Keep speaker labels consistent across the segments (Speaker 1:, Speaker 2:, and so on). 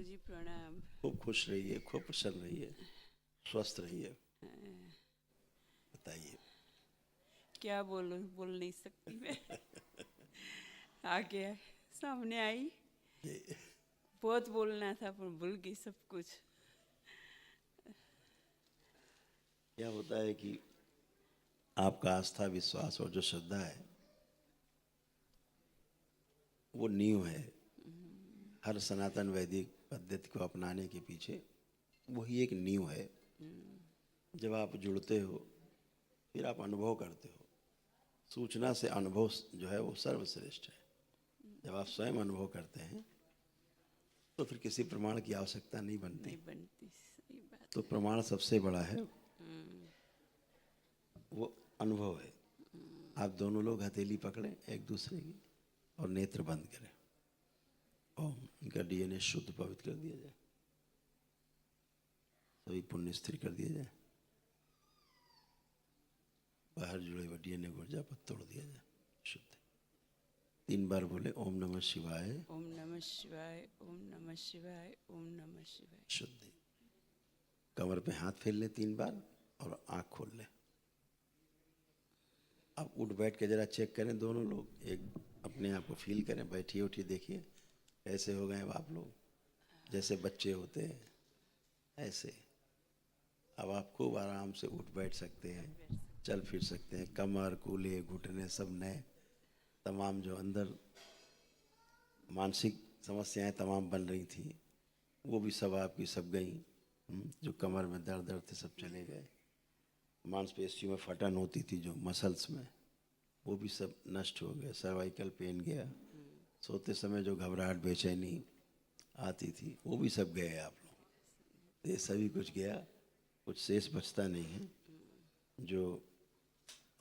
Speaker 1: जी प्रणाम।
Speaker 2: खूब खुश रहिए, खूब प्रसन्न रहिए, स्वस्थ रहिए। बताइए।
Speaker 1: क्या बोलूं, बोल नहीं सकती मैं। आ गया, सामने आई।
Speaker 2: ये
Speaker 1: बहुत बोलना था पर भूल गई सब कुछ।
Speaker 2: क्या होता है कि आपका आस्था, विश्वास और जो श्रद्धा है वो नींव है। हर सनातन वैदिक पद्धति को अपनाने के पीछे वही एक नींव है। जब आप जुड़ते हो फिर आप अनुभव करते हो। सूचना से अनुभव जो है वो सर्वश्रेष्ठ है। जब आप स्वयं अनुभव करते हैं तो फिर किसी प्रमाण की आवश्यकता नहीं बनती।
Speaker 1: नहीं बनती, सही बात
Speaker 2: तो
Speaker 1: है।
Speaker 2: प्रमाण सबसे बड़ा है, वो अनुभव है। आप दोनों लोग हथेली पकड़ें एक दूसरे की और नेत्र बंद करें। ओम, इनका डीएनए शुद्ध पवित्र कर दिया जाए, सभी पुण्य स्थिर कर दिया जाए, बाहर जुड़े हुए डीएनए को जापत तोड़ दिया जाए, शुद्ध। 3 बार बोले ओम नमः शिवाय।
Speaker 1: ओम नमः शिवाय, ओम नमः शिवाय, ओम नमः शिवाय।
Speaker 2: शुद्धि। कमर पे हाथ फेर लें 3 बार और आंख खोल लें। आप उठ बैठ के जरा चेक करें, दोनों लोग एक अपने आप को फील करें। बैठिए उठिए, देखिए कैसे हो गए अब आप लोग। जैसे बच्चे होते हैं ऐसे अब आप खूब आराम से उठ बैठ सकते हैं, चल फिर सकते हैं। कमर, कूल्हे, घुटने सब नए। तमाम जो अंदर मानसिक समस्याएं तमाम बन रही थी वो भी सब आपकी सब गई। जो कमर में दर्द दर्द थे सब चले गए। मांसपेशियों में फटन होती थी जो मसल्स में, वो भी सब नष्ट हो गया। सर्वाइकल पेन गया। सोते समय जो घबराहट, बेचैनी आती थी वो भी सब गए आप लोग। तो ये सभी कुछ गया, कुछ शेष बचता नहीं है। जो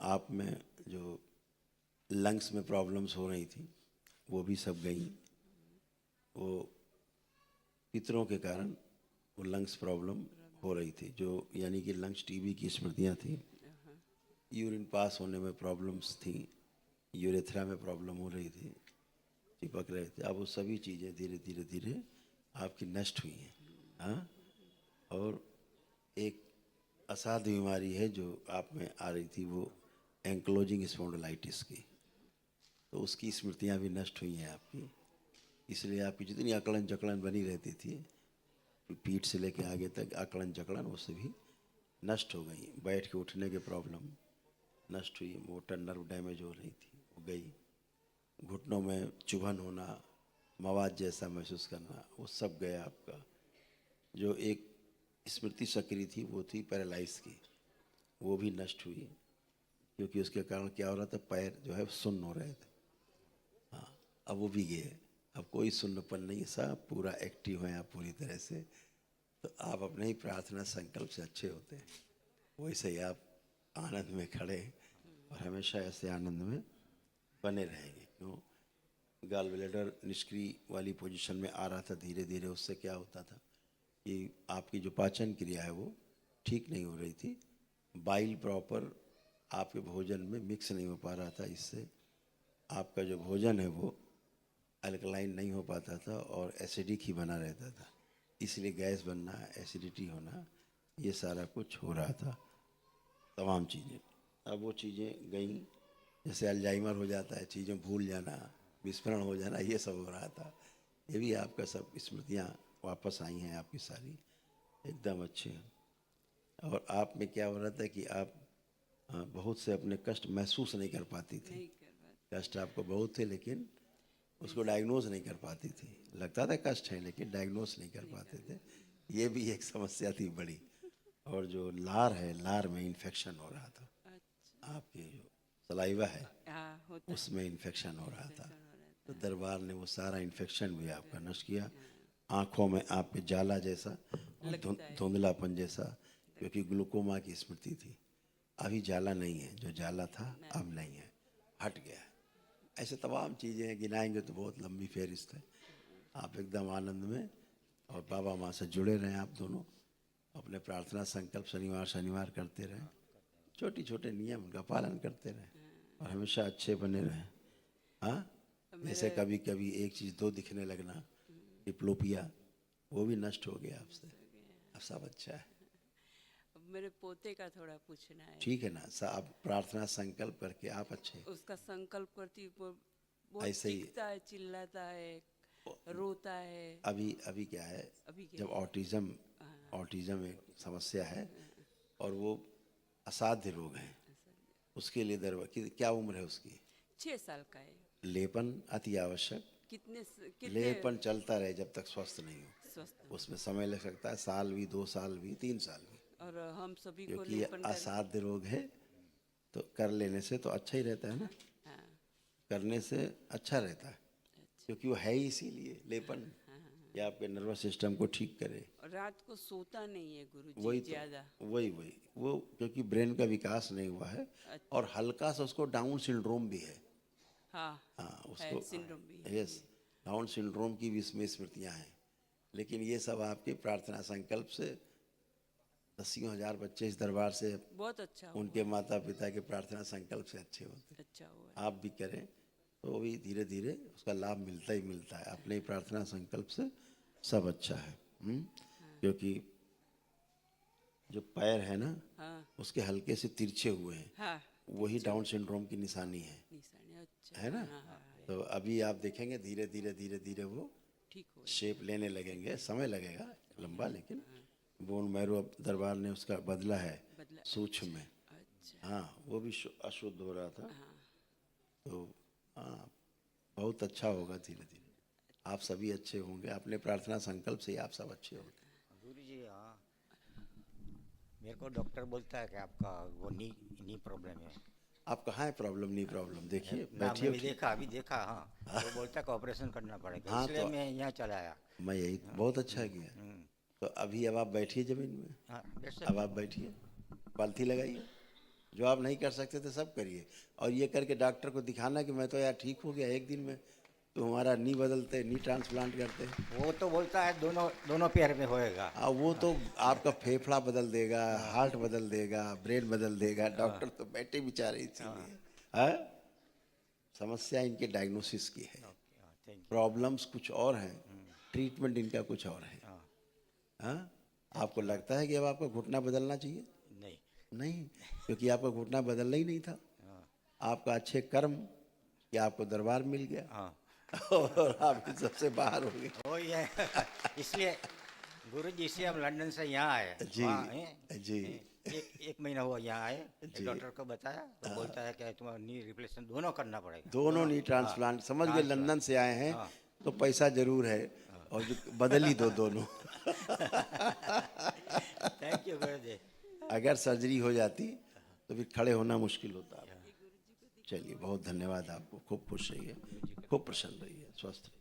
Speaker 2: आप में जो लंग्स में प्रॉब्लम्स हो रही थी वो भी सब गई। वो पितरों के कारण वो लंग्स प्रॉब्लम हो रही थी, जो यानी कि लंग्स टीबी की स्मृतियाँ थी। यूरिन पास होने में प्रॉब्लम्स थी, यूरेथ्रा में प्रॉब्लम हो रही थी, चिपक रहे थे। अब वो सभी चीज़ें धीरे धीरे धीरे आपकी नष्ट हुई हैं। हाँ। और एक असाध्य बीमारी है जो आप में आ रही थी, वो एंक्लोजिंग स्पॉन्डिलाइटिस की। तो उसकी स्मृतियाँ भी नष्ट हुई हैं आपकी। इसलिए आपकी जितनी अकड़न जकड़न बनी रहती थी, पीठ से लेके आगे तक अकड़न जकड़न, वो सभी नष्ट हो गई। बैठ के उठने के प्रॉब्लम नष्ट हुई। मोटर नर्व डैमेज हो रही थी वो गई। घुटनों में चुभन होना, मवाद जैसा महसूस करना, वो सब गया आपका। जो एक स्मृति सक्रिय थी वो थी पैरालाइज की, वो भी नष्ट हुई। क्योंकि उसके कारण क्या हो रहा था, पैर जो है सुन्न हो रहे थे। हाँ, अब वो भी गए। अब कोई सुन्नपन नहीं, सब पूरा एक्टिव हैं आप पूरी तरह से। तो आप अपने ही प्रार्थना संकल्प से अच्छे होते हैं। वैसे ही आप आनंद में खड़े और हमेशा ऐसे आनंद में बने रहेंगे। क्यों? गॉल ब्लैडर निष्क्रिय वाली पोजीशन में आ रहा था धीरे धीरे। उससे क्या होता था कि आपकी जो पाचन क्रिया है वो ठीक नहीं हो रही थी। बाइल प्रॉपर आपके भोजन में मिक्स नहीं हो पा रहा था। इससे आपका जो भोजन है वो अल्कलाइन नहीं हो पाता था और एसिडिक ही बना रहता था। इसलिए गैस बनना, एसिडिटी होना, ये सारा कुछ हो रहा था, तमाम चीज़ें। अब वो चीज़ें गई। जैसे अल्जाइमर हो जाता है, चीज़ें भूल जाना, विस्मरण हो जाना, ये सब हो रहा था। ये भी आपका सब स्मृतियाँ वापस आई हैं आपकी सारी, एकदम अच्छे हैं। और आप में क्या हो रहा था कि आप बहुत से अपने कष्ट महसूस नहीं कर पाती थी।
Speaker 1: नहीं कर पाती।
Speaker 2: कष्ट आपको बहुत थे लेकिन उसको
Speaker 1: नहीं,
Speaker 2: डायग्नोज नहीं कर पाती थी। लगता था कष्ट है लेकिन डायग्नोज नहीं कर
Speaker 1: नहीं
Speaker 2: पाते
Speaker 1: कर
Speaker 2: थे।
Speaker 1: पाती।
Speaker 2: ये भी एक समस्या थी बड़ी। और जो लार है, लार में इन्फेक्शन हो रहा था।
Speaker 1: अच्छा।
Speaker 2: आपके जो सलाइवा है
Speaker 1: हाँ, होता है।
Speaker 2: उसमें इन्फेक्शन हो रहा था।
Speaker 1: इन्फेक्शन हो
Speaker 2: तो
Speaker 1: रहता
Speaker 2: दरबार ने वो सारा इन्फेक्शन भी आपका
Speaker 1: है।
Speaker 2: नष्ट किया।
Speaker 1: हाँ,
Speaker 2: आँखों में आपके जाला जैसा और
Speaker 1: लगता है।
Speaker 2: धुंधलापन जैसा, क्योंकि
Speaker 1: लगता
Speaker 2: ग्लूकोमा की स्मृति थी। अभी जाला नहीं है, जो जाला था
Speaker 1: है।
Speaker 2: अब नहीं है, हट गया है। ऐसे तमाम चीज़ें गिनाएंगे तो बहुत लंबी फहरिस्त है। आप एकदम आनंद में और बाबा माँ से जुड़े रहें। आप दोनों अपने प्रार्थना संकल्प शनिवार शनिवार करते रहें। छोटे छोटे नियम उनका पालन करते रहें और हमेशा अच्छे बने रहें। हाँ।
Speaker 1: अब
Speaker 2: जैसे
Speaker 1: मेरे
Speaker 2: कभी कभी एक चीज़ दो दिखने लगना, डिप्लोपिया, वो भी नष्ट हो गया आपसे। अब सब अच्छा है।
Speaker 1: अब मेरे पोते का थोड़ा पूछना है।
Speaker 2: ठीक है ना, आप प्रार्थना संकल्प करके आप अच्छे
Speaker 1: उसका संकल्प करती वो बहुत
Speaker 2: ऐसे ही।
Speaker 1: चीखता है, चिल्लाता है, रोता है।
Speaker 2: अभी अभी क्या है,
Speaker 1: अभी क्या
Speaker 2: जब
Speaker 1: है?
Speaker 2: ऑटिज्म एक समस्या है और वो असाध्य रोग है, उसके लिए क्या उम्र है उसकी?
Speaker 1: 6 साल का है।
Speaker 2: लेपन अति आवश्यक।
Speaker 1: कितने
Speaker 2: लेपन चलता रहे जब तक स्वस्थ नहीं हो।
Speaker 1: स्वस्थ
Speaker 2: उसमें समय लग सकता है, साल भी, 2 साल भी, 3 साल भी,
Speaker 1: और हम सभी को
Speaker 2: क्योंकि ये
Speaker 1: लेपन कर।
Speaker 2: असाध्य रोग है। तो कर लेने से तो अच्छा ही रहता है ना,
Speaker 1: हाँ,
Speaker 2: करने से अच्छा रहता है, क्योंकि वो है ही इसीलिए लेपन, ये आपके नर्वस सिस्टम को ठीक करे।
Speaker 1: और रात को सोता नहीं है गुरुजी
Speaker 2: वही
Speaker 1: ज्यादा।
Speaker 2: तो वही वो क्योंकि ब्रेन का विकास नहीं हुआ है और हल्का सा उसको डाउन सिंड्रोम भी है।
Speaker 1: हाँ,
Speaker 2: हाँ,
Speaker 1: है
Speaker 2: उसको
Speaker 1: सिंड्रोम भी है।
Speaker 2: यस, डाउन सिंड्रोम की भी इसमें स्मृतियाँ हैं। लेकिन ये सब आपके प्रार्थना संकल्प से 10,000 बच्चे इस दरबार से
Speaker 1: बहुत अच्छा हुआ।
Speaker 2: उनके माता पिता के प्रार्थना संकल्प से अच्छे होते हैं।
Speaker 1: अच्छा हुआ है।
Speaker 2: आप भी करें तो भी धीरे धीरे उसका लाभ मिलता ही मिलता है। अपने ही प्रार्थना संकल्प से सब अच्छा है। क्योंकि जो पैर है ना,
Speaker 1: हाँ
Speaker 2: उसके हल्के से तिरछे हुए हैं,
Speaker 1: हाँ,
Speaker 2: वही डाउन सिंड्रोम की निशानी है
Speaker 1: निशानी अच्छा
Speaker 2: है ना।
Speaker 1: हाँ, हाँ,
Speaker 2: तो अभी आप देखेंगे धीरे धीरे धीरे धीरे वो
Speaker 1: ठीक हो
Speaker 2: शेप लेने लगेंगे, समय लगेगा लंबा, लेकिन बोन मैरो अब दरबार ने उसका बदला है
Speaker 1: बदला।
Speaker 2: सूक्ष्म में।
Speaker 1: अच्छा
Speaker 2: हाँ, वो भी अशुद्ध हो रहा था।
Speaker 1: हाँ,
Speaker 2: तो हाँ, बहुत अच्छा होगा धीरे धीरे। आप सभी अच्छे होंगे, अपने प्रार्थना संकल्प से ही आप सब अच्छे होंगे।
Speaker 3: गुरु जी हाँ, मेरे को डॉक्टर बोलता है कि आपका वो नी प्रॉब्लम है।
Speaker 2: आप कहाँ है प्रॉब्लम? नहीं प्रॉब्लम, देखिए
Speaker 3: ना
Speaker 2: बैठिए
Speaker 3: मैंने
Speaker 2: उठिए।
Speaker 3: अभी देखा हाँ, तो बोलता है कि ऑपरेशन करना पड़ेगा,
Speaker 2: हाँ,
Speaker 3: इसलिए
Speaker 2: तो
Speaker 3: मैं यहाँ चला आया।
Speaker 2: मैं यही बहुत अच्छा किया। तो अभी अब आप बैठिए जमीन में,
Speaker 3: हाँ बैठ
Speaker 2: अब
Speaker 3: सकते
Speaker 2: आप बैठिए, पालथी लगाइए, जो आप नहीं कर सकते थे सब करिए। और ये करके डॉक्टर को दिखाना कि मैं तो यार ठीक हो गया एक दिन में, तो हमारा नी बदलते, नी ट्रांसप्लांट करते।
Speaker 3: वो तो बोलता है दोनों पैर में होएगा।
Speaker 2: वो तो आपका फेफड़ा बदल देगा, हार्ट बदल देगा, ब्रेन बदल देगा। डॉक्टर तो बैठे बेचारे इसीलिए। हाँ, समस्या इनके डायग्नोसिस की है,
Speaker 3: थैंक
Speaker 2: प्रॉब्लम्स कुछ और हैं, ट्रीटमेंट इनका कुछ और है। हाँ, आपको लगता है कि अब आपका घुटना बदलना चाहिए?
Speaker 3: यू। नहीं
Speaker 2: नहीं, क्योंकि आपका घुटना बदलना ही नहीं था। आपका अच्छे कर्म कि आपको दरबार मिल गया
Speaker 3: हाँ
Speaker 2: और आप इन सबसे बाहर हो गए।
Speaker 3: वो ये इसलिए गुरु जी से हम लंदन से यहाँ आए।
Speaker 2: जी,
Speaker 3: वहाँ, हैं?
Speaker 2: जी।
Speaker 3: एक महीना हुआ यहाँ आए,
Speaker 2: जी।
Speaker 3: डॉक्टर को बताया तो बोलता है कि तुम्हारा नी रिप्लेसमेंट दोनों करना पड़ेगा।
Speaker 2: दोनों नी ट्रांसप्लांट, समझ गए, लंदन से आए हैं तो पैसा जरूर है और जो बदल ही दो दोनों।
Speaker 3: थैंक यू गुरु जी।
Speaker 2: अगर सर्जरी हो जाती तो फिर खड़े होना मुश्किल होता। चलिए, बहुत धन्यवाद आपको, खूब खुश रहिए, खूब प्रसन्न रहिए, स्वस्थ रहिए।